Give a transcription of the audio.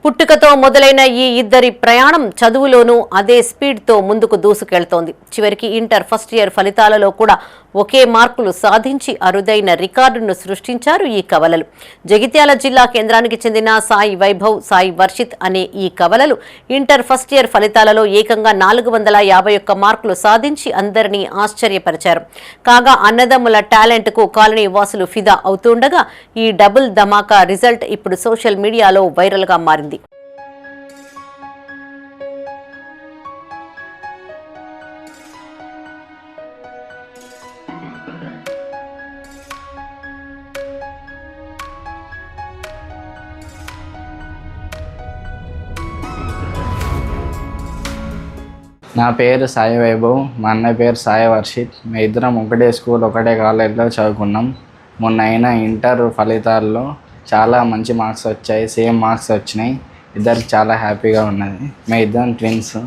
పుట్టుకతో మొదలైన ఈ ఇద్దరి ప్రయాణం చదువులోనూ అదే స్పీడ్తో ముందుకు దూసుకెళ్తోంది. చివరికి ఇంటర్ ఫస్ట్ ఇయర్ ఫలితాలలో కూడా ఒకే మార్కులు సాధించి అరుదైన రికార్డును సృష్టించారు ఈ కవలలు. జగిత్యాల జిల్లా కేంద్రానికి చెందిన సాయి వైభవ్, సాయి వర్షిత్ అనే ఈ కవలలు ఇంటర్ ఫస్ట్ ఇయర్ ఫలితాలలో ఏకంగా 451 మార్కులు సాధించి అందరినీ ఆశ్చర్యపరిచారు. కాగా అన్నదమ్ముల టాలెంట్కు కాలనీ వాసులు ఫిదా అవుతుండగా ఈ డబుల్ ధమాకా రిజల్ట్ ఇప్పుడు సోషల్ మీడియాలో వైరల్గా మారింది. నా పేరు సాయి వైభవ్, మా అన్న పేరు సాయి వర్షిత్. మేము ఇద్దరం ఒకటే స్కూల్, ఒకటే కాలేజ్లో చదువుకున్నాం. మొన్న అయిన ఇంటర్ ఫలితాల్లో చాలా మంచి మార్క్స్ వచ్చాయి, సేమ్ మార్క్స్ వచ్చినాయి. ఇద్దరికి చాలా హ్యాపీగా ఉన్నది. మేము ఇద్దరం ట్విన్స్.